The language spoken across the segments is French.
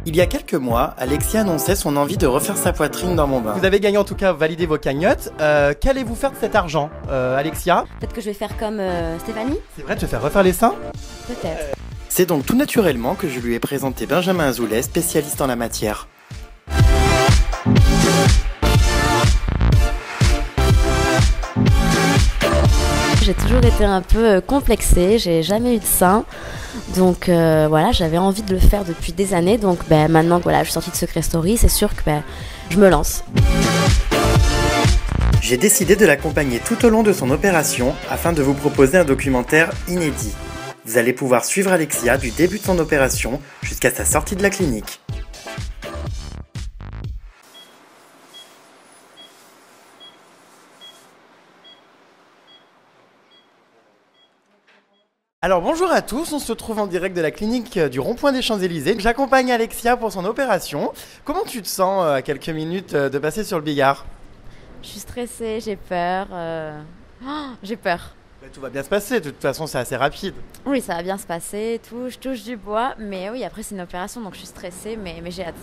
Il y a quelques mois, Alexia annonçait son envie de refaire sa poitrine dans mon bain. Vous avez gagné en tout cas, validé vos cagnottes. Qu'allez-vous faire de cet argent, Alexia? Peut-être que je vais faire comme Stéphanie. C'est vrai de te faire refaire les seins? Peut-être. C'est donc tout naturellement que je lui ai présenté Benjamin Azoulay, spécialiste en la matière. J'ai toujours été un peu complexée, j'ai jamais eu de sein. Donc voilà, j'avais envie de le faire depuis des années. Donc maintenant que voilà, je suis sortie de Secret Story, c'est sûr que je me lance. J'ai décidé de l'accompagner tout au long de son opération afin de vous proposer un documentaire inédit. Vous allez pouvoir suivre Alexia du début de son opération jusqu'à sa sortie de la clinique. Alors bonjour à tous, on se trouve en direct de la clinique du Rond-Point des Champs-Élysées. J'accompagne Alexia pour son opération. Comment tu te sens à quelques minutes de passer sur le billard? Je suis stressée, j'ai peur. J'ai peur. Tout va bien se passer, de toute façon c'est assez rapide. Oui, ça va bien se passer, tout, je touche du bois. Mais oui, après c'est une opération, donc je suis stressée, mais j'ai hâte.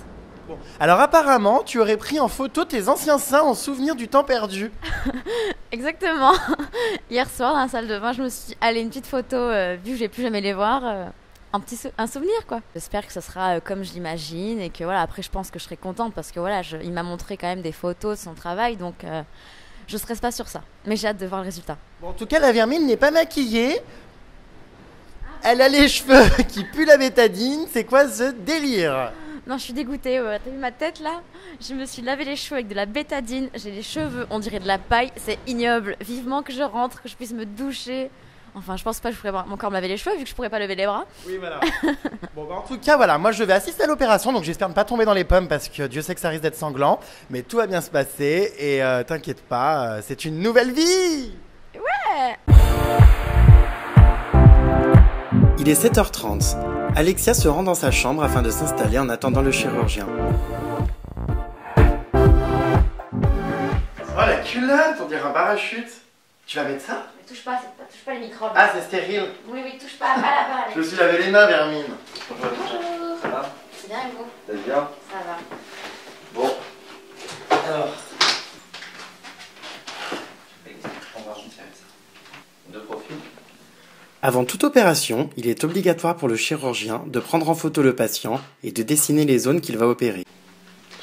Bon. Alors apparemment, tu aurais pris en photo tes anciens seins en souvenir du temps perdu. Exactement. Hier soir dans la salle de bain, je me suis dit, allez, une petite photo, vu que je vais plus jamais les voir, un souvenir quoi. J'espère que ce sera comme je l'imagine et que voilà, après je pense que je serai contente parce que voilà, il m'a montré quand même des photos de son travail, donc je stresse pas sur ça. Mais j'ai hâte de voir le résultat. Bon, en tout cas, la Vermine n'est pas maquillée. Elle a les cheveux qui puent la bétadine. C'est quoi ce délire? Non, je suis dégoûtée. T'as vu ma tête là? Je me suis lavé les cheveux avec de la bétadine. J'ai les cheveux, on dirait de la paille. C'est ignoble. Vivement que je rentre, que je puisse me doucher. Enfin, je pense pas que je pourrais encore me laver les cheveux vu que je pourrais pas lever les bras. Oui, voilà. Bon, en tout cas, voilà, moi je vais assister à l'opération, donc j'espère ne pas tomber dans les pommes parce que Dieu sait que ça risque d'être sanglant. Mais tout va bien se passer et t'inquiète pas, c'est une nouvelle vie. Ouais. Il est 7h30. Alexia se rend dans sa chambre afin de s'installer en attendant le chirurgien. Oh la culotte, on dirait un parachute. Tu vas mettre ça? Mais touche pas les microbes. Ah, c'est stérile. Oui, touche pas là-bas. Je me suis lavé les mains, Vermine. Bonjour. Ça va? C'est bien et vous? Ça va bien? Ça va. Bon. Alors. On va retirer ça. De profil. Avant toute opération, il est obligatoire pour le chirurgien de prendre en photo le patient et de dessiner les zones qu'il va opérer.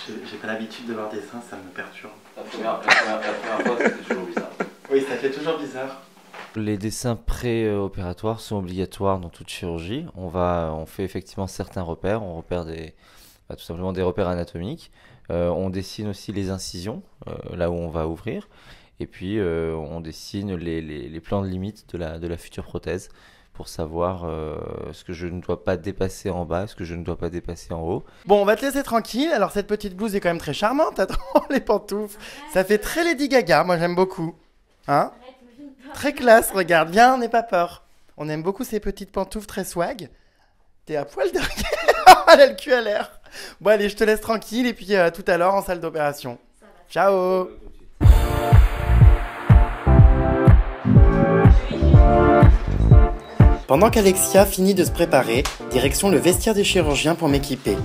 J'ai pas l'habitude de voir des seins, ça me perturbe. La première fois, c'était toujours bizarre. Oui, ça fait toujours bizarre. Les dessins pré-opératoires sont obligatoires dans toute chirurgie. On fait effectivement certains repères. On repère tout simplement des repères anatomiques. On dessine aussi les incisions, là où on va ouvrir. Et puis on dessine les plans de limite de la future prothèse pour savoir ce que je ne dois pas dépasser en bas, ce que je ne dois pas dépasser en haut. Bon, on va te laisser tranquille. Alors cette petite blouse est quand même très charmante. Attends, les pantoufles. Ça fait très Lady Gaga, moi j'aime beaucoup. Hein? Très classe, regarde, viens, n'aie pas peur. On aime beaucoup ces petites pantoufles très swag. T'es à poil de regard. Elle a le cul à l'air. Bon allez, je te laisse tranquille et puis tout à l'heure en salle d'opération. Ciao. Pendant qu'Alexia finit de se préparer, direction le vestiaire des chirurgiens pour m'équiper.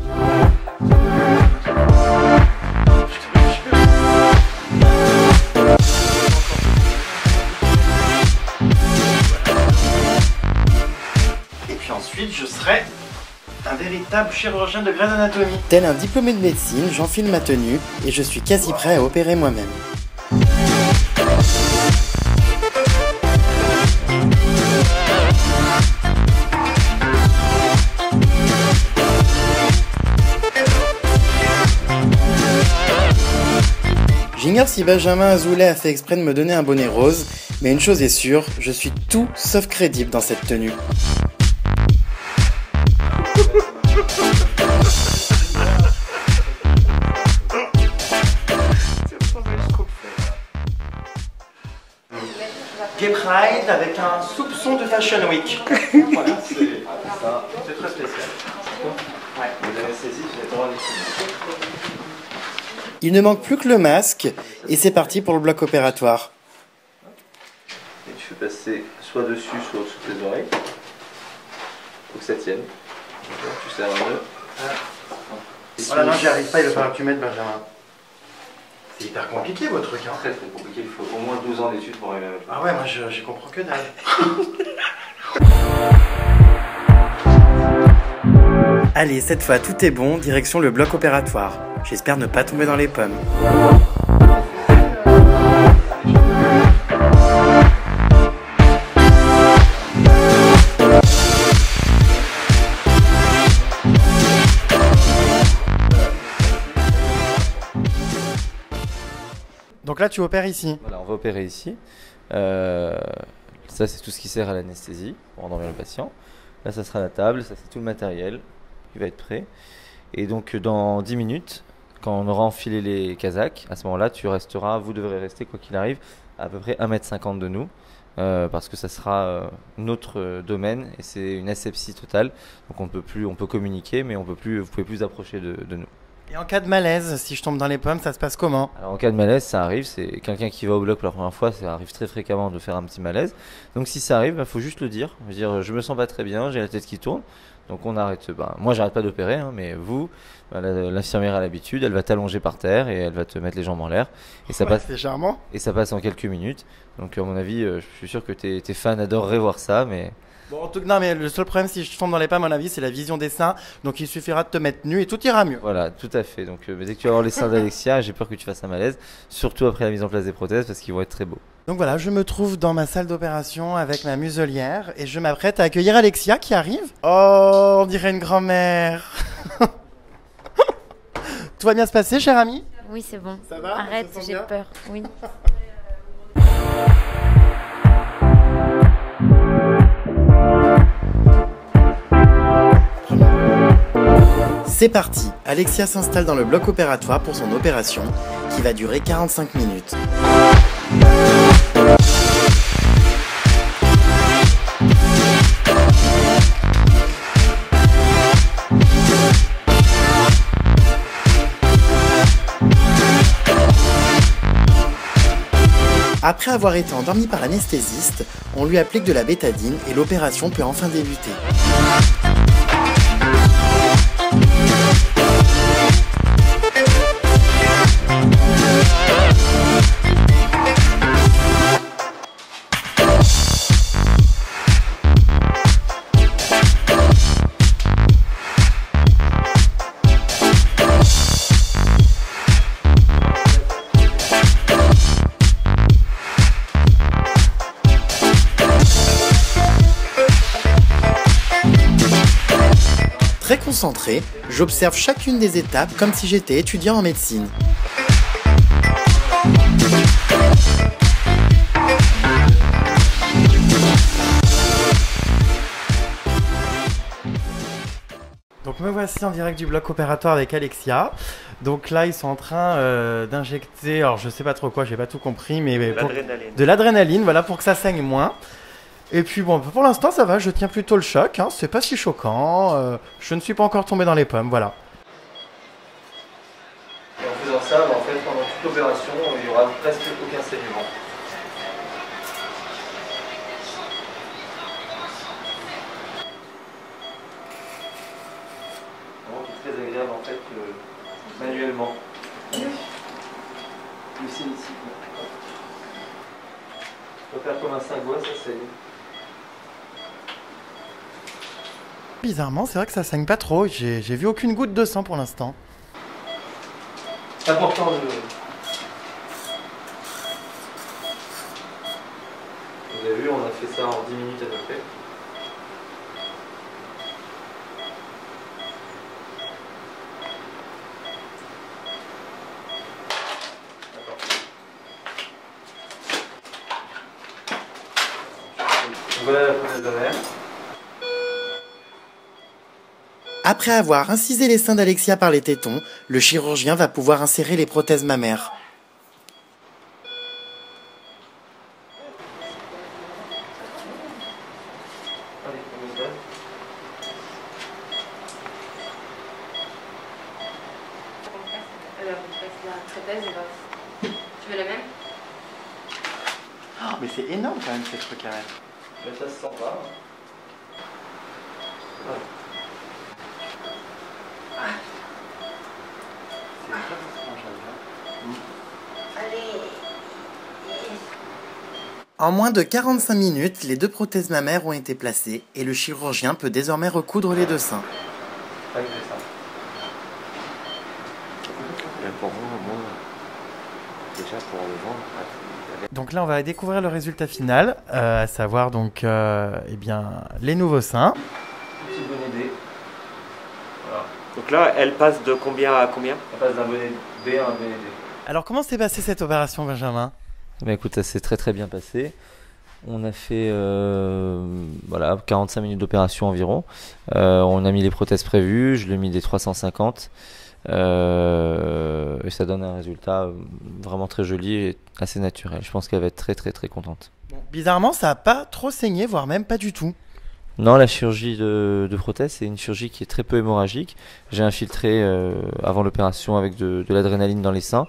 Et puis ensuite, je serai un véritable chirurgien de Grey's Anatomy. Tel un diplômé de médecine, j'enfile ma tenue et je suis quasi prêt à opérer moi-même. J'ignore si Benjamin Azoulay a fait exprès de me donner un bonnet rose, mais une chose est sûre, je suis tout sauf crédible dans cette tenue. Gay Pride avec un soupçon de Fashion Week. Voilà, c'est très spécial. Ouais. Vous avez saisi, j'ai le droit à l'essayer. Il ne manque plus que le masque et c'est parti pour le bloc opératoire. Et tu fais passer soit dessus, soit sous tes oreilles. Faut que ça tienne. Tu serres un nœud. Voilà, non, j'y arrive pas, il va falloir que tu m'aides, Benjamin. C'est hyper compliqué, votre truc, hein. Très très compliqué, il faut au moins 12 ans d'études pour arriver à Ah ouais, moi, j'y comprends que dalle. Allez, cette fois, tout est bon, direction le bloc opératoire. J'espère ne pas tomber dans les pommes. Donc là, tu opères ici. Voilà, on va opérer ici. Ça, c'est tout ce qui sert à l'anesthésie pour endormir le patient. Là, ça sera la table, ça, c'est tout le matériel qui va être prêt. Et donc, dans 10 minutes, quand on aura enfilé les casaques, à ce moment-là, vous devrez rester, quoi qu'il arrive, à peu près 1,50 m de nous. Parce que ça sera notre domaine et c'est une asepsie totale. Donc, on peut communiquer, mais vous pouvez plus approcher de nous. Et en cas de malaise, si je tombe dans les pommes, ça se passe comment? Alors en cas de malaise, ça arrive, c'est quelqu'un qui va au bloc pour la première fois, ça arrive très fréquemment de faire un petit malaise. Donc si ça arrive, faut juste le dire, je me sens pas très bien, j'ai la tête qui tourne. Donc on arrête, moi j'arrête pas d'opérer, hein, mais vous, l'infirmière a l'habitude, elle va t'allonger par terre et elle va te mettre les jambes en l'air. Et ça passe. C'est charmant. Et ça passe en quelques minutes. Donc à mon avis, je suis sûr que tes fans adoreraient voir ça, mais... Bon, non, mais le seul problème, si je tombe dans les pommes, à mon avis, c'est la vision des seins. Donc il suffira de te mettre nu et tout ira mieux. Voilà, tout à fait. Donc mais dès que tu vas voir les seins d'Alexia, j'ai peur que tu fasses un malaise, surtout après la mise en place des prothèses, parce qu'ils vont être très beaux. Donc voilà, je me trouve dans ma salle d'opération avec ma muselière et je m'apprête à accueillir Alexia qui arrive. Oh, on dirait une grand-mère. Tout va bien se passer, cher ami? Oui, c'est bon. Ça va? Arrête, Ça sent j'ai bien peur. Oui. C'est parti, Alexia s'installe dans le bloc opératoire pour son opération qui va durer 45 minutes. Après avoir été endormi par l'anesthésiste, on lui applique de la bétadine et l'opération peut enfin débuter. Très concentré, j'observe chacune des étapes comme si j'étais étudiant en médecine. Donc me voici en direct du bloc opératoire avec Alexia. Donc là ils sont en train d'injecter, alors je sais pas trop quoi, j'ai pas tout compris, mais de l'adrénaline, voilà, pour que ça saigne moins. Et puis bon, pour l'instant ça va, je tiens plutôt le choc, hein, c'est pas si choquant, je ne suis pas encore tombé dans les pommes, voilà. Et en faisant ça, en fait, pendant toute l'opération, il n'y aura presque aucun saignement. Vraiment qui est très agréable en fait manuellement. Ici. On peut faire comme un cingois, ça saigne. Bizarrement, c'est vrai que ça saigne pas trop, j'ai vu aucune goutte de sang pour l'instant. C'est important de... Vous avez vu, on a fait ça en 10 minutes à peu près. Voilà la prothèse de verre. Après avoir incisé les seins d'Alexia par les tétons, le chirurgien va pouvoir insérer les prothèses mammaires. Tu veux la même? Oh, mais c'est énorme quand même ces trucs à mettre. Mais ça se sent pas. En moins de 45 minutes, les 2 prothèses mammaires ont été placées et le chirurgien peut désormais recoudre les 2 seins. Donc là, on va découvrir le résultat final, à savoir donc, eh bien, les nouveaux seins. Petite bonnet D. Voilà. Donc là, elle passe de combien à combien? Elle passe d'un bonnet B à un bonnet D. Alors, comment s'est passée cette opération, Benjamin? Bah écoute, ça s'est très très bien passé. On a fait voilà, 45 minutes d'opération environ. On a mis les prothèses prévues, je lui ai mis des 350. Et ça donne un résultat vraiment très joli et assez naturel. Je pense qu'elle va être très très très contente. Bon, bizarrement, ça n'a pas trop saigné, voire même pas du tout. Non, la chirurgie de prothèse, c'est une chirurgie qui est très peu hémorragique. J'ai infiltré avant l'opération avec de l'adrénaline dans les seins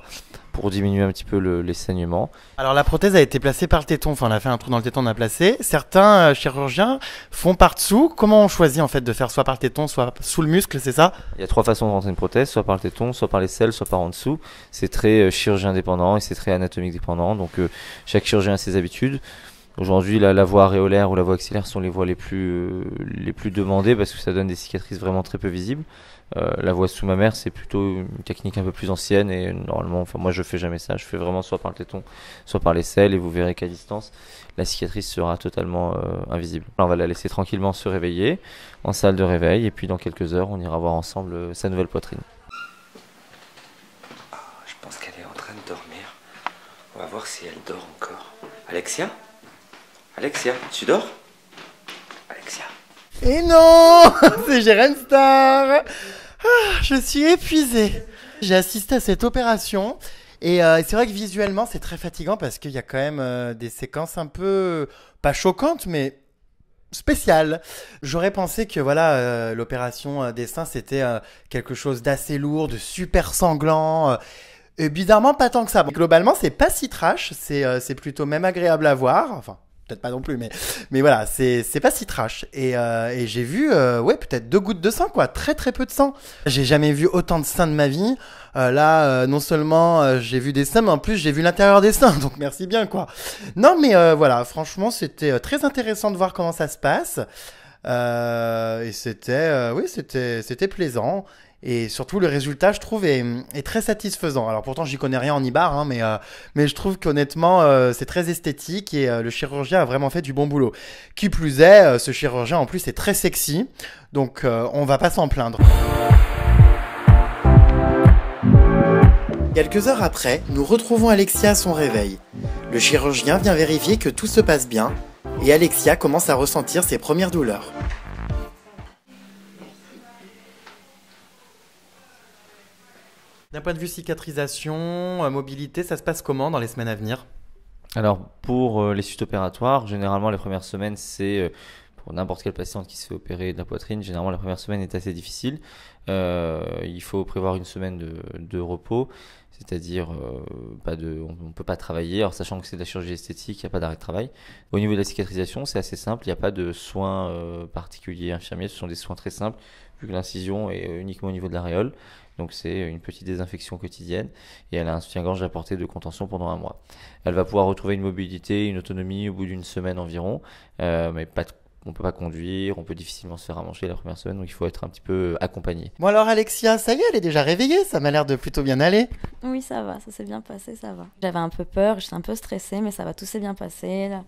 pour diminuer un petit peu les saignements. Alors la prothèse a été placée par le téton, enfin on a fait un trou dans le téton, on a placé. Certains chirurgiens font par dessous. Comment on choisit en fait de faire soit par le téton, soit sous le muscle, c'est ça? Il y a 3 façons de rentrer une prothèse, soit par le téton, soit par les selles, soit par en dessous. C'est très chirurgien dépendant et c'est très anatomique dépendant, donc chaque chirurgien a ses habitudes. Aujourd'hui, la voie aréolaire ou la voie axillaire sont les voies les plus demandées parce que ça donne des cicatrices vraiment très peu visibles. La voie sous-mammaire, c'est plutôt une technique un peu plus ancienne et normalement, enfin moi je fais jamais ça, je fais vraiment soit par le téton, soit par les selles et vous verrez qu'à distance, la cicatrice sera totalement invisible. On va la laisser tranquillement se réveiller en salle de réveil et puis dans quelques heures, on ira voir ensemble sa nouvelle poitrine. Oh, je pense qu'elle est en train de dormir. On va voir si elle dort encore. Alexia? Alexia, tu dors? Alexia. Et non, c'est Jérém Star. Je suis épuisée. J'ai assisté à cette opération et c'est vrai que visuellement c'est très fatigant parce qu'il y a quand même des séquences un peu, pas choquantes mais spéciales. J'aurais pensé que voilà l'opération des seins c'était quelque chose d'assez lourd, de super sanglant. Et bizarrement pas tant que ça. Bon, globalement c'est pas si trash, c'est plutôt même agréable à voir. Enfin. Peut-être pas non plus, mais voilà, c'est pas si trash. Et j'ai vu, ouais, peut-être 2 gouttes de sang, quoi. Très très peu de sang. J'ai jamais vu autant de seins de ma vie. Là, non seulement j'ai vu des seins, mais en plus j'ai vu l'intérieur des seins. Donc merci bien, quoi. Non, mais voilà, franchement, c'était très intéressant de voir comment ça se passe. Et c'était, oui, c'était plaisant. Et surtout, le résultat, je trouve, est très satisfaisant. Alors pourtant, j'y connais rien en IBAR, hein, mais je trouve qu'honnêtement, c'est très esthétique et le chirurgien a vraiment fait du bon boulot. Qui plus est, ce chirurgien, en plus, est très sexy. Donc, on va pas s'en plaindre. Quelques heures après, nous retrouvons Alexia à son réveil. Le chirurgien vient vérifier que tout se passe bien et Alexia commence à ressentir ses premières douleurs. D'un point de vue cicatrisation, mobilité, ça se passe comment dans les semaines à venir? Alors pour les suites opératoires, généralement les premières semaines c'est pour n'importe quelle patiente qui se fait opérer de la poitrine, généralement la première semaine est assez difficile. Il faut prévoir une semaine de repos, c'est-à-dire on ne peut pas travailler, alors sachant que c'est de la chirurgie esthétique, il n'y a pas d'arrêt de travail. Au niveau de la cicatrisation, c'est assez simple, il n'y a pas de soins particuliers infirmiers, ce sont des soins très simples, vu que l'incision est uniquement au niveau de l'aréole. Donc c'est une petite désinfection quotidienne et elle a un soutien-gorge à portée de contention pendant 1 mois. Elle va pouvoir retrouver une mobilité, une autonomie au bout d'une semaine environ, mais on ne peut pas conduire, on peut difficilement se faire à manger la première semaine, donc il faut être un petit peu accompagné. Bon alors Alexia, ça y est, elle est déjà réveillée, ça m'a l'air de plutôt bien aller. Oui, ça va, ça s'est bien passé, ça va. J'avais un peu peur, j'étais un peu stressée, mais ça va, tout s'est bien passé, là.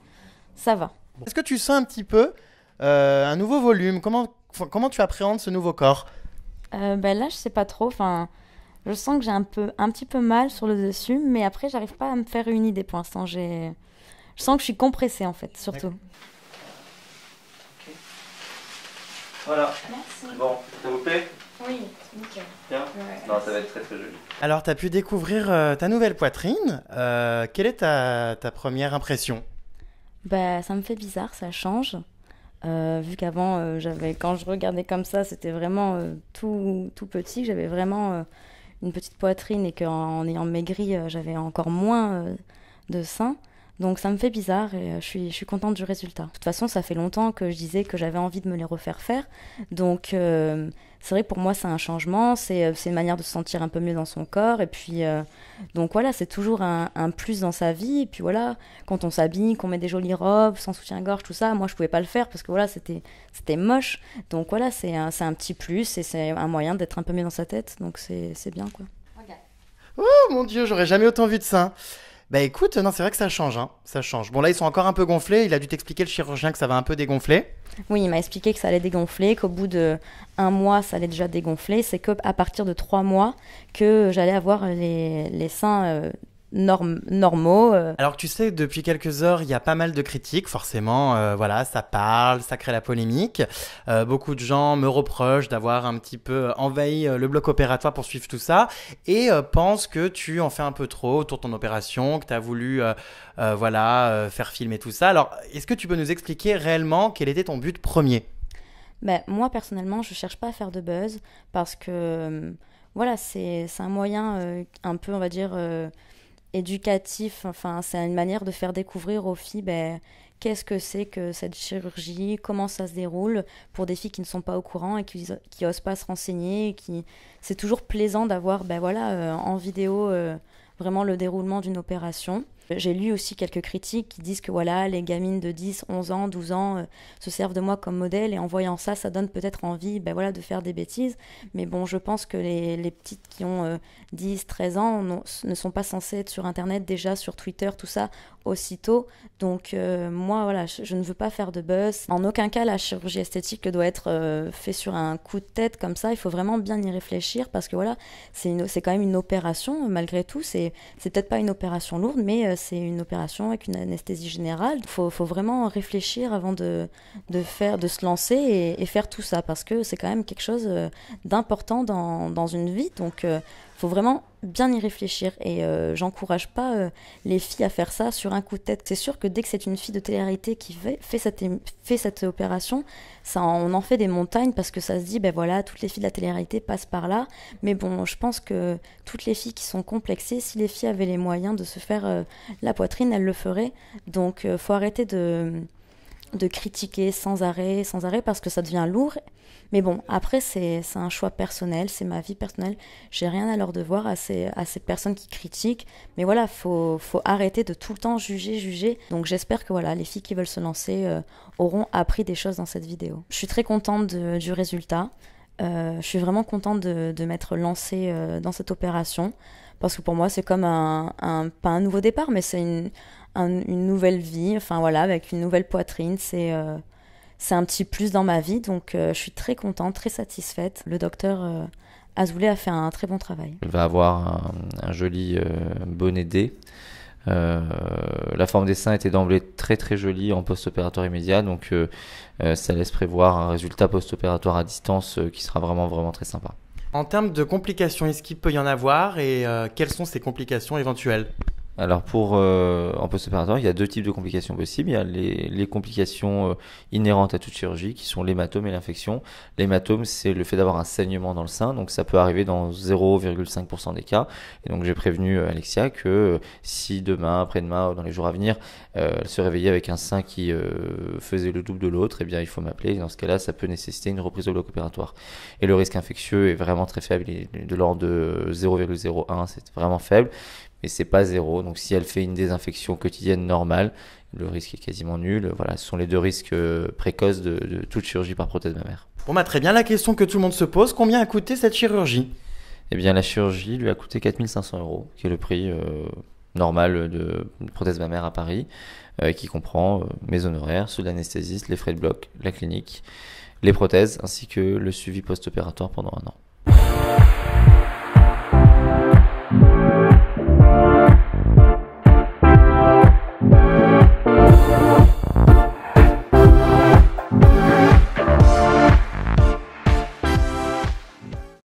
Ça va. Est-ce que tu sens un petit peu un nouveau volume? Comment tu appréhendes ce nouveau corps? Là, je sais pas trop. Enfin, je sens que j'ai un petit peu mal sur le dessus, mais après, j'arrive pas à me faire une idée pour l'instant. Je sens que je suis compressée en fait, surtout. Okay. Voilà. Merci. Bon, ça vous plaît? Oui, nickel. Bien. Ouais. Non, ça va être très très joli. Alors, tu as pu découvrir ta nouvelle poitrine. Quelle est ta première impression? Bah, ça me fait bizarre, ça change. Vu qu'avant, quand je regardais comme ça, c'était vraiment tout petit, que j'avais vraiment une petite poitrine et qu'en ayant maigri, j'avais encore moins de seins. Donc ça me fait bizarre et je suis contente du résultat. De toute façon, ça fait longtemps que je disais que j'avais envie de me les refaire faire. Donc c'est vrai que pour moi, c'est un changement, c'est une manière de se sentir un peu mieux dans son corps. Et puis, donc voilà, c'est toujours un plus dans sa vie. Et puis voilà, quand on s'habille, qu'on met des jolies robes, sans soutien-gorge, tout ça, moi, je pouvais pas le faire parce que voilà, c'était moche. Donc voilà, c'est un petit plus et c'est un moyen d'être un peu mieux dans sa tête. Donc c'est bien, quoi. Oh mon Dieu, j'aurais jamais autant vu de seins. Bah écoute, non, c'est vrai que ça change, hein. Ça change. Bon là, ils sont encore un peu gonflés. Il a dû t'expliquer, le chirurgien, que ça va un peu dégonfler. Oui, il m'a expliqué que ça allait dégonfler, qu'au bout d'1 mois, ça allait déjà dégonfler. C'est qu'à partir de 3 mois que j'allais avoir les seins normaux. Alors que tu sais, depuis quelques heures, il y a pas mal de critiques, forcément. Voilà, ça parle, ça crée la polémique. Beaucoup de gens me reprochent d'avoir un petit peu envahi le bloc opératoire pour suivre tout ça et pensent que tu en fais un peu trop autour de ton opération, que tu as voulu faire filmer tout ça. Alors, est-ce que tu peux nous expliquer réellement quel était ton but premier? Ben, moi, personnellement, je cherche pas à faire de buzz parce que voilà, c'est un moyen un peu, on va dire, éducatif. Enfin, c'est une manière de faire découvrir aux filles qu'est-ce que c'est que cette chirurgie, comment ça se déroule pour des filles qui ne sont pas au courant et qui osent pas se renseigner. C'est toujours plaisant d'avoir en vidéo vraiment le déroulement d'une opération. J'ai lu aussi quelques critiques qui disent que voilà, les gamines de 10, 11 ans, 12 ans se servent de moi comme modèle et en voyant ça, ça donne peut-être envie de faire des bêtises. Mais bon, je pense que les petites qui ont 10, 13 ans ne sont pas censées être sur Internet déjà, sur Twitter, tout ça, aussitôt. Donc moi, voilà, je ne veux pas faire de buzz. En aucun cas, la chirurgie esthétique doit être faite sur un coup de tête comme ça. Il faut vraiment bien y réfléchir parce que voilà, c'est quand même une opération malgré tout. C'est peut-être pas une opération lourde, mais c'est une opération avec une anesthésie générale. Il faut vraiment réfléchir avant de se lancer et faire tout ça parce que c'est quand même quelque chose d'important dans une vie. Donc faut vraiment bien y réfléchir et j'encourage pas les filles à faire ça sur un coup de tête. C'est sûr que dès que c'est une fille de télé-réalité qui fait cette opération, on en fait des montagnes parce que ça se dit toutes les filles de la télé-réalité passent par là. Mais bon, je pense que toutes les filles qui sont complexées, si les filles avaient les moyens de se faire la poitrine, elles le feraient. Donc faut arrêter de critiquer sans arrêt parce que ça devient lourd. Mais bon, après, c'est un choix personnel, c'est ma vie personnelle. J'ai rien à leur devoir à ces personnes qui critiquent. Mais voilà, faut arrêter de tout le temps juger. Donc j'espère que voilà, les filles qui veulent se lancer auront appris des choses dans cette vidéo. Je suis très contente du résultat. Je suis vraiment contente de m'être lancée dans cette opération. Parce que pour moi, c'est comme pas un nouveau départ, mais c'est une nouvelle vie. Enfin voilà, avec une nouvelle poitrine. C'est un petit plus dans ma vie, donc je suis très contente, très satisfaite. Le docteur Azoulay a fait un très bon travail. Il va avoir un joli bonnet D. La forme des seins était d'emblée très très jolie en post-opératoire immédiat, donc ça laisse prévoir un résultat post-opératoire à distance qui sera vraiment vraiment très sympa. En termes de complications, est-ce qu'il peut y en avoir et quelles sont ces complications éventuelles? Alors en post-opératoire, il y a 2 types de complications possibles. Il y a les complications inhérentes à toute chirurgie qui sont l'hématome et l'infection. L'hématome, c'est le fait d'avoir un saignement dans le sein, donc ça peut arriver dans 0,5% des cas. Et donc j'ai prévenu Alexia que si demain, après-demain ou dans les jours à venir, elle se réveillait avec un sein qui faisait le double de l'autre, eh bien il faut m'appeler. Et dans ce cas-là, ça peut nécessiter une reprise au bloc opératoire. Et le risque infectieux est vraiment très faible, il est de l'ordre de 0,01, c'est vraiment faible. Mais c'est pas 0, donc si elle fait une désinfection quotidienne normale, le risque est quasiment nul. Voilà, ce sont les 2 risques précoces de toute chirurgie par prothèse mammaire. Bon très bien, la question que tout le monde se pose, combien a coûté cette chirurgie? Eh bien la chirurgie lui a coûté 4 500 €, qui est le prix normal de prothèse mammaire à Paris, qui comprend mes honoraires, ceux de l'anesthésiste, les frais de bloc, la clinique, les prothèses, ainsi que le suivi post-opératoire pendant 1 an.